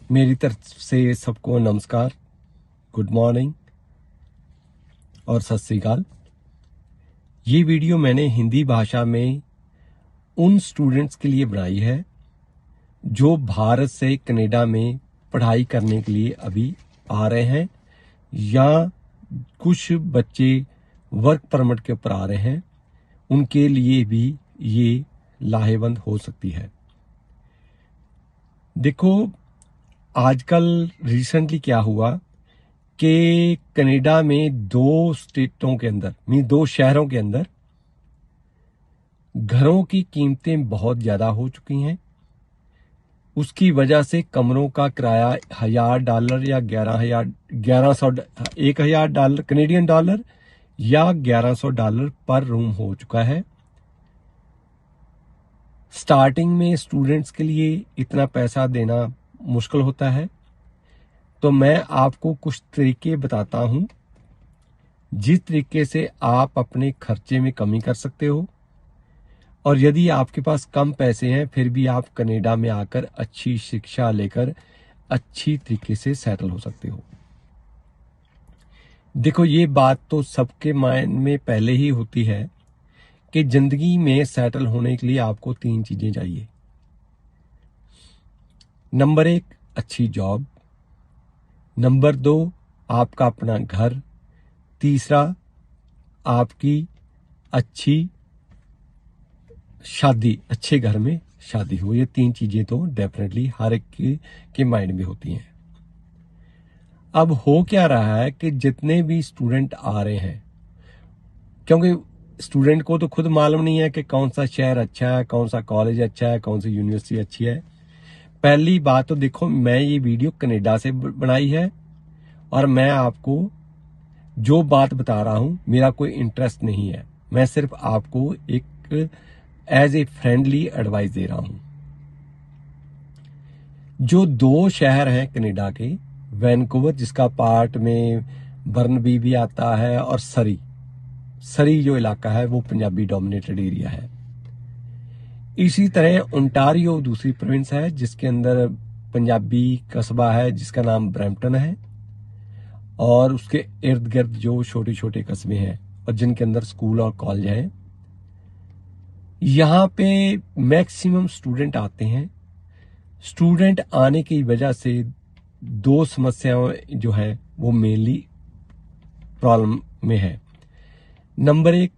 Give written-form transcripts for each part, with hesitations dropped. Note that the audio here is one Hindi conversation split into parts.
मेरी तरफ से सबको नमस्कार, गुड मॉर्निंग और सत श्री अकाल। ये वीडियो मैंने हिंदी भाषा में उन स्टूडेंट्स के लिए बनाई है जो भारत से कनाडा में पढ़ाई करने के लिए अभी आ रहे हैं या कुछ बच्चे वर्क परमिट के ऊपर आ रहे हैं। उनके लिए भी ये लाहेवंद हो सकती है। देखो, आजकल रिसेंटली क्या हुआ कि कनाडा में दो स्टेटों के अंदर दो शहरों के अंदर घरों की कीमतें बहुत ज्यादा हो चुकी हैं। उसकी वजह से कमरों का किराया $1000 या 1000 कनेडियन डॉलर या $1100 पर रूम हो चुका है। स्टार्टिंग में स्टूडेंट्स के लिए इतना पैसा देना मुश्किल होता है, तो मैं आपको कुछ तरीके बताता हूं जिस तरीके से आप अपने खर्चे में कमी कर सकते हो, और यदि आपके पास कम पैसे हैं फिर भी आप कनाडा में आकर अच्छी शिक्षा लेकर अच्छी तरीके से सेटल हो सकते हो। देखो, ये बात तो सबके माइंड में पहले ही होती है कि जिंदगी में सेटल होने के लिए आपको 3 चीजें चाहिए। नंबर 1, अच्छी जॉब। नंबर 2, आपका अपना घर। तीसरा, आपकी अच्छी शादी, अच्छे घर में शादी हो। ये 3 चीजें तो डेफिनेटली हर एक के माइंड में होती हैं। अब हो क्या रहा है कि जितने भी स्टूडेंट आ रहे हैं, क्योंकि स्टूडेंट को तो खुद मालूम नहीं है कि कौन सा शहर अच्छा है, कौन सा कॉलेज अच्छा है, कौन सी यूनिवर्सिटी अच्छी है। पहली बात तो देखो, मैं ये वीडियो कनाडा से बनाई है और मैं आपको जो बात बता रहा हूं मेरा कोई इंटरेस्ट नहीं है। मैं सिर्फ आपको एक एज ए फ्रेंडली एडवाइस दे रहा हूं। जो 2 शहर हैं कनाडा के, वैनकूवर जिसका पार्ट में बर्नबी भी आता है, और सरी जो इलाका है वो पंजाबी डोमिनेटेड एरिया है। इसी तरह ओंटारियो दूसरी प्रोविंस है जिसके अंदर पंजाबी कस्बा है जिसका नाम ब्रैम्पटन है, और उसके इर्द गिर्द जो छोटे छोटे कस्बे हैं और जिनके अंदर स्कूल और कॉलेज हैं। यहाँ पे मैक्सिमम स्टूडेंट आते हैं। स्टूडेंट आने की वजह से 2 समस्याएं जो है वो मेनली प्रॉब्लम में है। नंबर 1,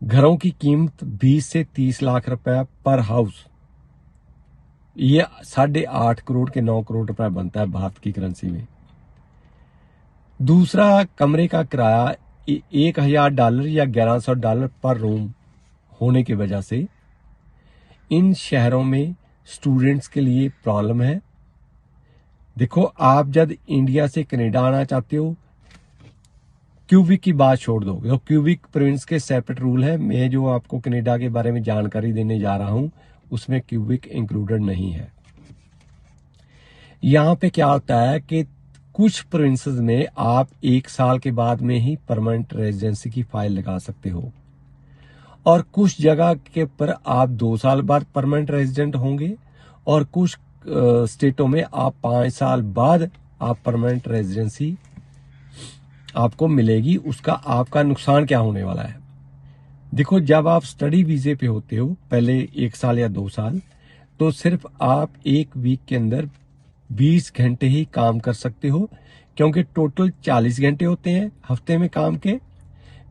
घरों की कीमत 20 से 30 लाख रुपए पर हाउस। ये 8.5 करोड़ के 9 करोड़ रुपए बनता है भारत की करेंसी में। दूसरा, कमरे का किराया $1000 या $1100 पर रूम होने की वजह से इन शहरों में स्टूडेंट्स के लिए प्रॉब्लम है। देखो, आप जब इंडिया से कनाडा आना चाहते हो, क्यूबिक की बात छोड़ दो, तो क्यूबिक प्रोविंस के सेपरेट रूल है। मैं जो आपको कनाडा के बारे में जानकारी देने जा रहा हूं उसमें क्यूबिक इंक्लूडेड नहीं है। यहां पे क्या होता है कि कुछ प्रोविंसेस में आप 1 साल के बाद में ही परमानेंट रेजिडेंसी की फाइल लगा सकते हो, और कुछ जगह के ऊपर आप 2 साल बाद परमानेंट रेजिडेंट होंगे, और कुछ स्टेटों में आप 5 साल बाद आप परमानेंट रेजिडेंसी आपको मिलेगी। उसका आपका नुकसान क्या होने वाला है? देखो, जब आप स्टडी वीजे पे होते हो, पहले 1 साल या 2 साल, तो सिर्फ आप 1 वीक के अंदर 20 घंटे ही काम कर सकते हो, क्योंकि टोटल 40 घंटे होते हैं हफ्ते में काम के।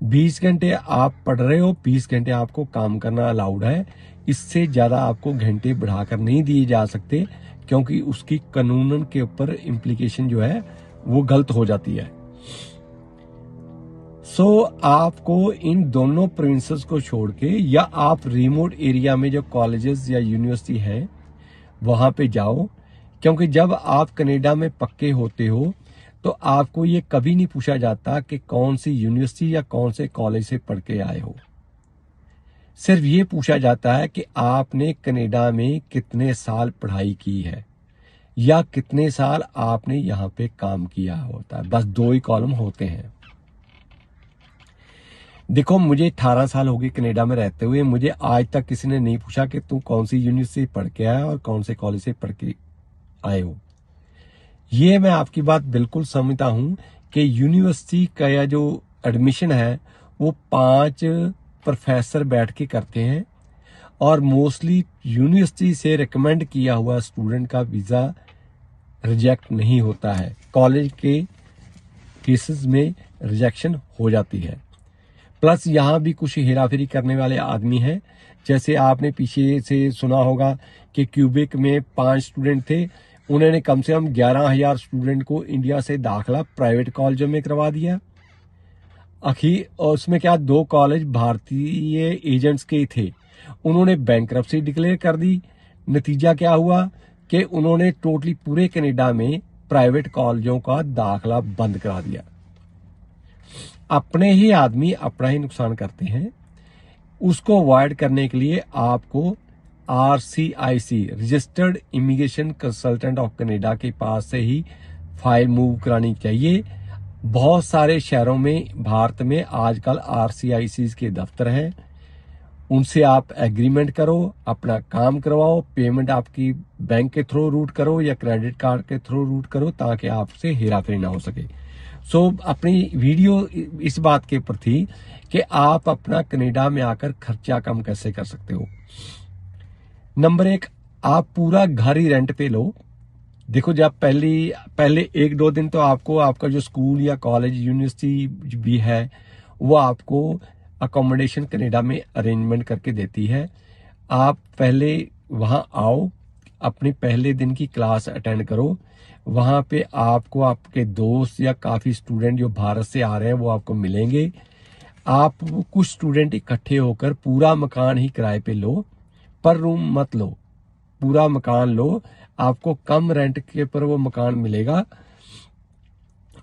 20 घंटे आप पढ़ रहे हो, 20 घंटे आपको काम करना अलाउड है। इससे ज्यादा आपको घंटे बढ़ाकर नहीं दिए जा सकते, क्योंकि उसकी कानूनन के ऊपर इम्प्लीकेशन जो है वो गलत हो जाती है। सो आपको इन दोनों प्रोविंसेस को छोड़ के, या आप रिमोट एरिया में जो कॉलेजेस या यूनिवर्सिटी है वहां पे जाओ, क्योंकि जब आप कनाडा में पक्के होते हो तो आपको ये कभी नहीं पूछा जाता कि कौन सी यूनिवर्सिटी या कौन से कॉलेज से पढ़ के आए हो। सिर्फ ये पूछा जाता है कि आपने कनाडा में कितने साल पढ़ाई की है या कितने साल आपने यहाँ पे काम किया होता है। बस 2 ही कॉलम होते हैं। देखो, मुझे 18 साल हो गए कनाडा में रहते हुए। मुझे आज तक किसी ने नहीं पूछा कि तू कौन सी यूनिवर्सिटी से पढ़ के आया और कौन से कॉलेज से पढ़ के आए हो। ये मैं आपकी बात बिल्कुल समझता हूं कि यूनिवर्सिटी का या जो एडमिशन है वो 5 प्रोफेसर बैठ के करते हैं और मोस्टली यूनिवर्सिटी से रिकमेंड किया हुआ स्टूडेंट का वीजा रिजेक्ट नहीं होता है। कॉलेज के केसेस में रिजेक्शन हो जाती है। प्लस यहाँ भी कुछ हेराफेरी करने वाले आदमी हैं। जैसे आपने पीछे से सुना होगा कि क्यूबेक में 5 स्टूडेंट थे, उन्होंने कम से कम 11,000 स्टूडेंट को इंडिया से दाखिला प्राइवेट कॉलेजों में करवा दिया। और उसमें क्या 2 कॉलेज भारतीय एजेंट्स के ही थे, उन्होंने बैंकरप्सी डिक्लेयर कर दी। नतीजा क्या हुआ कि उन्होंने टोटली पूरे कनाडा में प्राइवेट कॉलेजों का दाखला बंद करा दिया। अपने ही आदमी अपना ही नुकसान करते हैं। उसको अवॉइड करने के लिए आपको RCIC registered immigration consultant of Canada के पास से ही फाइल मूव करानी चाहिए। बहुत सारे शहरों में भारत में आजकल RCIC के दफ्तर हैं, उनसे आप एग्रीमेंट करो, अपना काम करवाओ, पेमेंट आपकी बैंक के थ्रू रूट करो या क्रेडिट कार्ड के थ्रू रूट करो ताकि आपसे हेराफेरी ना हो सके। अपनी वीडियो इस बात के ऊपर थी कि आप अपना कनाडा में आकर खर्चा कम कैसे कर सकते हो। नंबर 1, आप पूरा घर ही रेंट पे लो। देखो, जब पहले 1-2 दिन तो आपको आपका जो स्कूल या कॉलेज यूनिवर्सिटी भी है वो आपको अकोमोडेशन कनाडा में अरेंजमेंट करके देती है। आप पहले वहां आओ, अपने पहले दिन की क्लास अटेंड करो। वहां पे आपको आपके दोस्त या काफी स्टूडेंट जो भारत से आ रहे हैं वो आपको मिलेंगे। आप कुछ स्टूडेंट इकट्ठे होकर पूरा मकान ही किराए पे लो, पर रूम मत लो, पूरा मकान लो। आपको कम रेंट के पर वो मकान मिलेगा।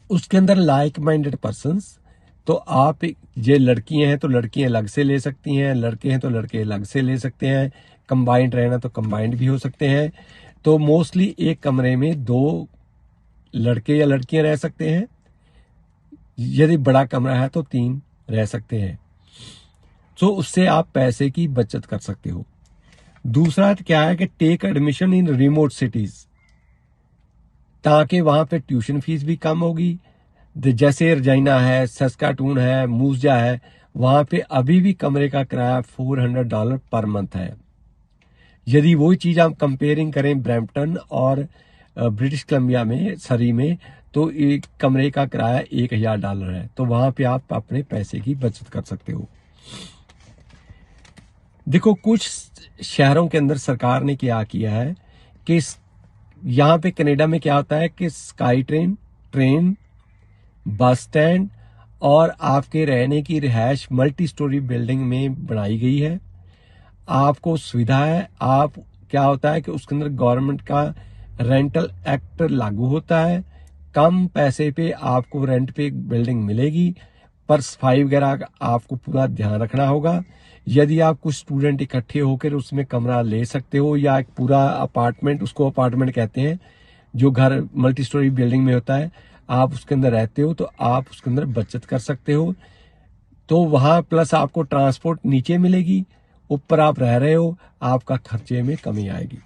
उसके अंदर लाइक माइंडेड पर्संस, तो आप ये लड़कियां हैं तो लड़कियां अलग से ले सकती हैं, लड़के हैं तो लड़के अलग से ले सकते हैं, कंबाइंड रहना तो कंबाइंड भी हो सकते हैं। तो मोस्टली एक कमरे में 2 लड़के या लड़कियां रह सकते हैं। यदि बड़ा कमरा है तो 3 रह सकते हैं। उससे आप पैसे की बचत कर सकते हो। दूसरा क्या है कि take admission in remote cities, ताकि वहां पे ट्यूशन फीस भी कम होगी। जैसे रजाइना है, सस्काटून है, मूसजा है, वहां पे अभी भी कमरे का किराया $400 पर मंथ है। यदि वही चीज हम कंपेयरिंग करें ब्रैम्पटन और ब्रिटिश कोलंबिया में, सरी में, तो एक कमरे का किराया $1,000 है। तो वहां पे आप अपने पैसे की बचत कर सकते हो। देखो, कुछ शहरों के अंदर सरकार ने क्या किया है कि यहाँ पे कनाडा में क्या होता है कि स्काई ट्रेन, बस स्टैंड और आपके रहने की रिहायश मल्टी स्टोरी बिल्डिंग में बनाई गई है। आपको सुविधा है। आप क्या होता है कि उसके अंदर गवर्नमेंट का रेंटल एक्ट लागू होता है। कम पैसे पे आपको रेंट पे बिल्डिंग मिलेगी, पर सफाई वगैरह का आपको पूरा ध्यान रखना होगा। यदि आप कुछ स्टूडेंट इकट्ठे होकर उसमें कमरा ले सकते हो, या एक पूरा अपार्टमेंट, उसको अपार्टमेंट कहते हैं, जो घर मल्टी स्टोरी बिल्डिंग में होता है, आप उसके अंदर रहते हो तो आप उसके अंदर बचत कर सकते हो। तो वहां प्लस आपको ट्रांसपोर्ट नीचे मिलेगी, ऊपर आप रह रहे हो, आपका खर्चे में कमी आएगी।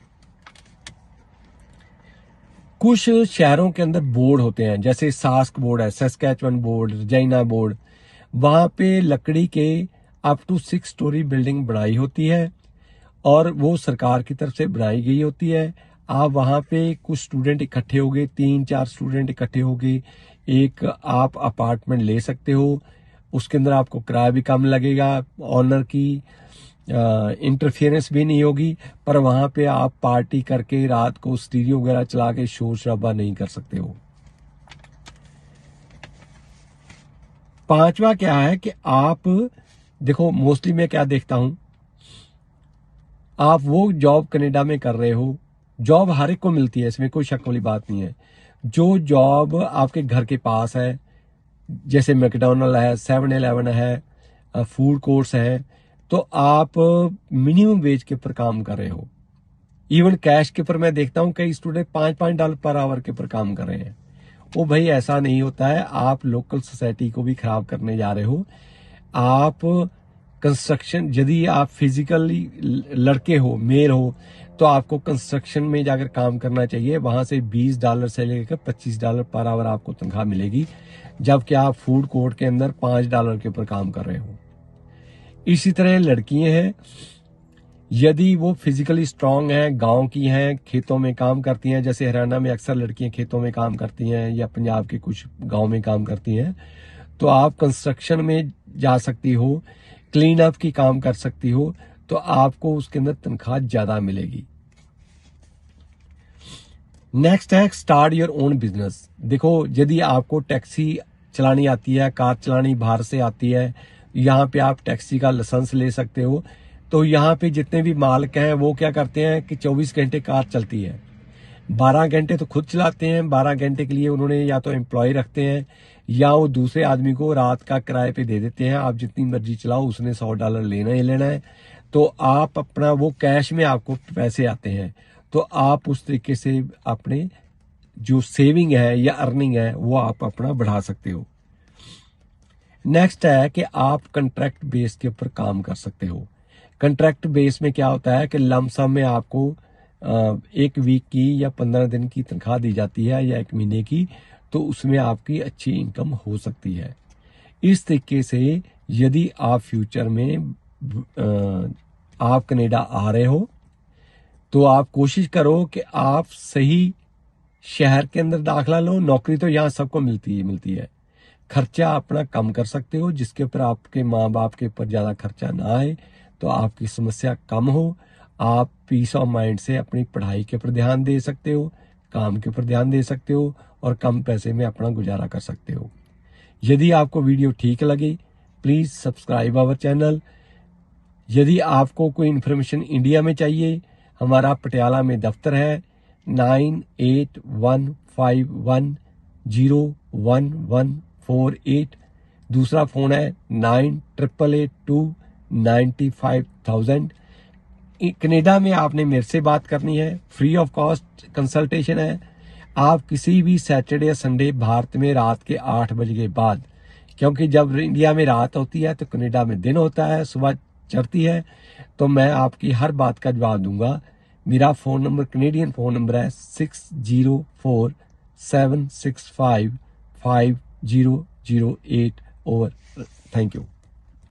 कुछ शहरों के अंदर बोर्ड होते हैं, जैसे सास्क बोर्ड है, सस्कैचुअन बोर्ड, रजाइना बोर्ड, वहां पे लकड़ी के अप टू 6 स्टोरी बिल्डिंग बनाई होती है और वो सरकार की तरफ से बनाई गई होती है। आप वहां पे कुछ स्टूडेंट इकट्ठे हो गए, 3-4 स्टूडेंट इकट्ठे हो गए, एक आप अपार्टमेंट ले सकते हो। उसके अंदर आपको किराया भी कम लगेगा, ऑनर की इंटरफेरेंस भी नहीं होगी, पर वहां पे आप पार्टी करके रात को स्टीरियो वगैरह चला के शोर शराबा नहीं कर सकते हो। 5वां क्या है कि आप देखो, मोस्टली मैं क्या देखता हूं, आप वो जॉब कनाडा में कर रहे हो, जॉब हर एक को मिलती है, इसमें कोई शक वाली बात नहीं है। जो जॉब आपके घर के पास है, जैसे मैकडोनल्ड है, 7-Eleven है, फूड कोर्ट्स है, तो आप मिनिमम वेज के ऊपर काम कर रहे हो। इवन कैश के ऊपर मैं देखता हूं कई स्टूडेंट $5 पर आवर के ऊपर काम कर रहे हैं। वो भाई ऐसा नहीं होता है, आप लोकल सोसाइटी को भी खराब करने जा रहे हो। आप कंस्ट्रक्शन, यदि आप फिजिकली लड़के हो, मेल हो, तो आपको कंस्ट्रक्शन में जाकर काम करना चाहिए। वहां से $20 से लेकर $25 पर आवर आपको तनख्वाह मिलेगी, जबकि आप फूड कोर्ट के अंदर $5 के ऊपर काम कर रहे हो। इसी तरह लड़कियां हैं, यदि वो फिजिकली स्ट्रांग हैं, गांव की हैं, खेतों में काम करती हैं, जैसे हरियाणा में अक्सर लड़कियां खेतों में काम करती हैं या पंजाब के कुछ गांव में काम करती हैं, तो आप कंस्ट्रक्शन में जा सकती हो, क्लीन अप की काम कर सकती हो, तो आपको उसके अंदर तनख्वाह ज्यादा मिलेगी। नेक्स्ट है स्टार्ट योर ओन बिजनेस। देखो, यदि आपको टैक्सी चलानी आती है, कार चलानी बाहर से आती है, यहाँ पे आप टैक्सी का लाइसेंस ले सकते हो। तो यहाँ पे जितने भी मालिक हैं वो क्या करते हैं कि 24 घंटे कार चलती है, 12 घंटे तो खुद चलाते हैं, 12 घंटे के लिए उन्होंने या तो एम्प्लॉय रखते हैं या वो दूसरे आदमी को रात का किराए पे दे देते हैं। आप जितनी मर्जी चलाओ, उसने $100 लेना ही लेना है। तो आप अपना वो कैश में आपको पैसे आते हैं, तो आप उस तरीके से अपने जो सेविंग है या अर्निंग है वो आप अपना बढ़ा सकते हो। नेक्स्ट है कि आप कंट्रैक्ट बेस के ऊपर काम कर सकते हो। कंट्रैक्ट बेस में क्या होता है कि लमसम में आपको 1 वीक की या 15 दिन की तनख्वाह दी जाती है या 1 महीने की, तो उसमें आपकी अच्छी इनकम हो सकती है। इस तरीके से यदि आप फ्यूचर में आप कनाडा आ रहे हो, तो आप कोशिश करो कि आप सही शहर के अंदर दाखला लो। नौकरी तो यहाँ सबको मिलती है। खर्चा अपना कम कर सकते हो, जिसके ऊपर आपके माँ बाप के ऊपर ज्यादा खर्चा ना आए, तो आपकी समस्या कम हो। आप पीस ऑफ माइंड से अपनी पढ़ाई के ऊपर ध्यान दे सकते हो, काम के ऊपर ध्यान दे सकते हो और कम पैसे में अपना गुजारा कर सकते हो। यदि आपको वीडियो ठीक लगी, प्लीज सब्सक्राइब आवर चैनल। यदि आपको कोई इन्फॉर्मेशन इंडिया में चाहिए, हमारा पटियाला में दफ्तर है, 9815101148। दूसरा फोन है 9888295000। कनाडा में आपने मेरे से बात करनी है, फ्री ऑफ कॉस्ट कंसल्टेशन है। आप किसी भी सैटरडे या संडे भारत में रात के 8 बजे के बाद, क्योंकि जब इंडिया में रात होती है तो कनाडा में दिन होता है, सुबह चढ़ती है, तो मैं आपकी हर बात का जवाब दूंगा। मेरा phone number Canadian phone number है 6047655008। ओवर। Thank you.